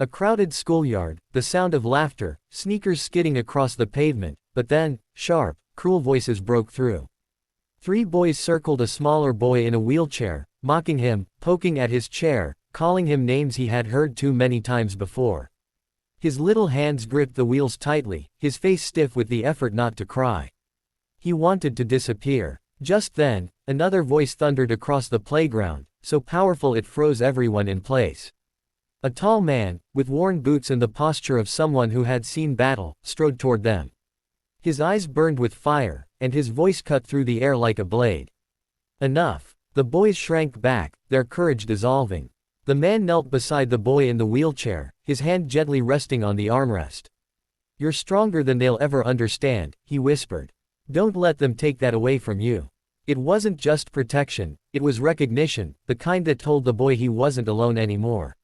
A crowded schoolyard, the sound of laughter, sneakers skidding across the pavement, but then, sharp, cruel voices broke through. 3 boys circled a smaller boy in a wheelchair, mocking him, poking at his chair, calling him names he had heard too many times before. His little hands gripped the wheels tightly, his face stiff with the effort not to cry. He wanted to disappear. Just then, another voice thundered across the playground, so powerful it froze everyone in place. A tall man, with worn boots and the posture of someone who had seen battle, strode toward them. His eyes burned with fire, and his voice cut through the air like a blade. Enough. The boys shrank back, their courage dissolving. The man knelt beside the boy in the wheelchair, his hand gently resting on the armrest. "You're stronger than they'll ever understand," he whispered. "Don't let them take that away from you." It wasn't just protection, it was recognition, the kind that told the boy he wasn't alone anymore.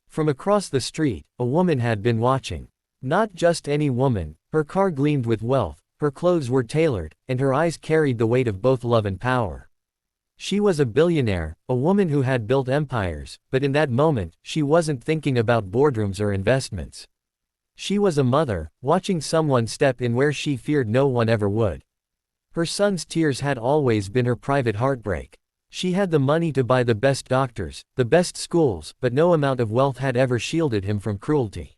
From across the street, a woman had been watching. Not just any woman, her car gleamed with wealth, her clothes were tailored, and her eyes carried the weight of both love and power. She was a billionaire, a woman who had built empires, but in that moment, she wasn't thinking about boardrooms or investments. She was a mother, watching someone step in where she feared no one ever would. Her son's tears had always been her private heartbreak. She had the money to buy the best doctors, the best schools, but no amount of wealth had ever shielded him from cruelty.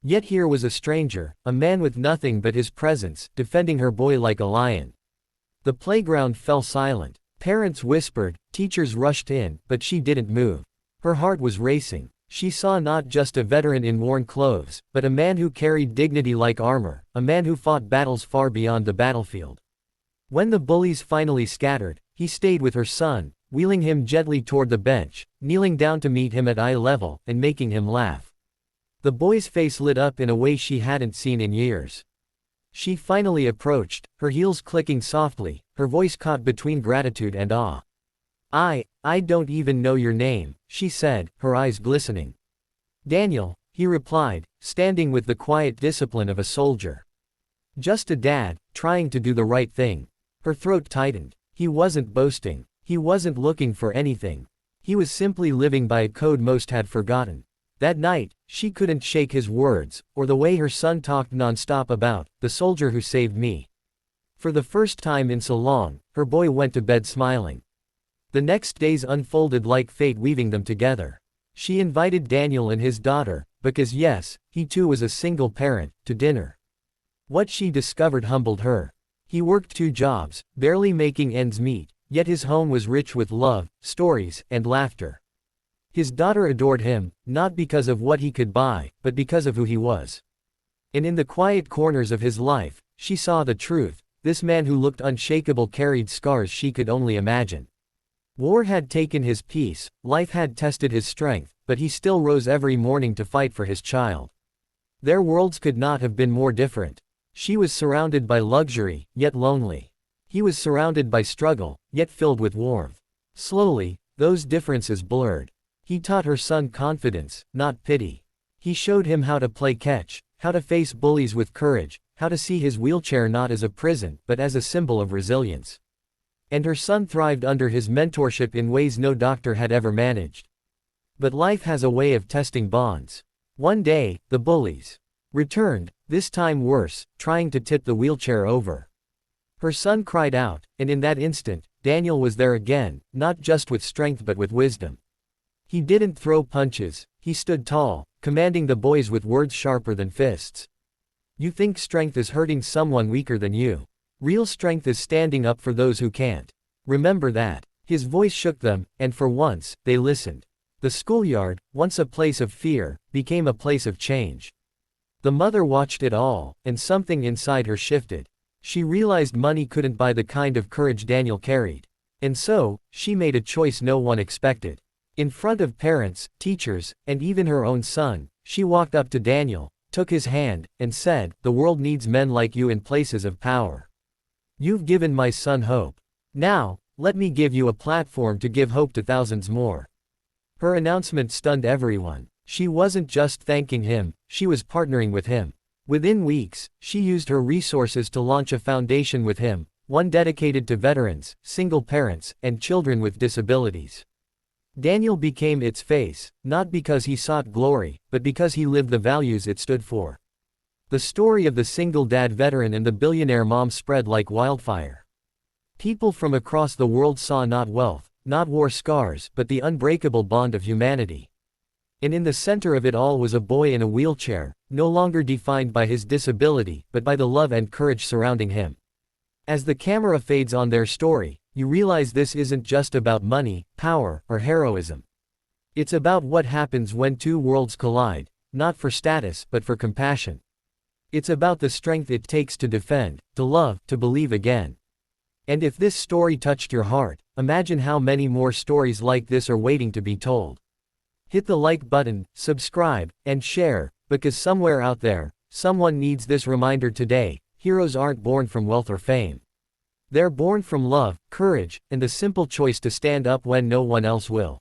Yet here was a stranger, a man with nothing but his presence, defending her boy like a lion. The playground fell silent. Parents whispered, teachers rushed in, but she didn't move. Her heart was racing. She saw not just a veteran in worn clothes, but a man who carried dignity like armor, a man who fought battles far beyond the battlefield. When the bullies finally scattered, he stayed with her son, wheeling him gently toward the bench, kneeling down to meet him at eye level, and making him laugh. The boy's face lit up in a way she hadn't seen in years. She finally approached, her heels clicking softly, her voice caught between gratitude and awe. I don't even know your name," she said, her eyes glistening. "Daniel," he replied, standing with the quiet discipline of a soldier. "Just a dad, trying to do the right thing." Her throat tightened. He wasn't boasting. He wasn't looking for anything. He was simply living by a code most had forgotten. That night, she couldn't shake his words, or the way her son talked nonstop about, "the soldier who saved me." For the first time in so long, her boy went to bed smiling. The next days unfolded like fate weaving them together. She invited Daniel and his daughter, because yes, he too was a single parent, to dinner. What she discovered humbled her. He worked 2 jobs, barely making ends meet, yet his home was rich with love, stories, and laughter. His daughter adored him, not because of what he could buy, but because of who he was. And in the quiet corners of his life, she saw the truth. This man who looked unshakable carried scars she could only imagine. War had taken his peace, life had tested his strength, but he still rose every morning to fight for his child. Their worlds could not have been more different. She was surrounded by luxury, yet lonely. He was surrounded by struggle, yet filled with warmth. Slowly, those differences blurred. He taught her son confidence, not pity. He showed him how to play catch, how to face bullies with courage, how to see his wheelchair not as a prison, but as a symbol of resilience. And her son thrived under his mentorship in ways no doctor had ever managed. But life has a way of testing bonds. One day, the bullies returned, this time worse, trying to tip the wheelchair over. Her son cried out, and in that instant, Daniel was there again, not just with strength but with wisdom. He didn't throw punches, he stood tall, commanding the boys with words sharper than fists. "You think strength is hurting someone weaker than you. Real strength is standing up for those who can't. Remember that." His voice shook them, and for once, they listened. The schoolyard, once a place of fear, became a place of change. The mother watched it all, and something inside her shifted. She realized money couldn't buy the kind of courage Daniel carried. And so, she made a choice no one expected. In front of parents, teachers, and even her own son, she walked up to Daniel, took his hand, and said, "The world needs men like you in places of power. You've given my son hope. Now, let me give you a platform to give hope to thousands more." Her announcement stunned everyone. She wasn't just thanking him, she was partnering with him. Within weeks, she used her resources to launch a foundation with him, one dedicated to veterans, single parents, and children with disabilities. Daniel became its face, not because he sought glory, but because he lived the values it stood for. The story of the single dad veteran and the billionaire mom spread like wildfire. People from across the world saw not wealth, not war scars, but the unbreakable bond of humanity. And in the center of it all was a boy in a wheelchair, no longer defined by his disability, but by the love and courage surrounding him. As the camera fades on their story, you realize this isn't just about money, power, or heroism. It's about what happens when two worlds collide, not for status, but for compassion. It's about the strength it takes to defend, to love, to believe again. And if this story touched your heart, imagine how many more stories like this are waiting to be told. Hit the like button, subscribe, and share, because somewhere out there, someone needs this reminder today: heroes aren't born from wealth or fame. They're born from love, courage, and the simple choice to stand up when no one else will.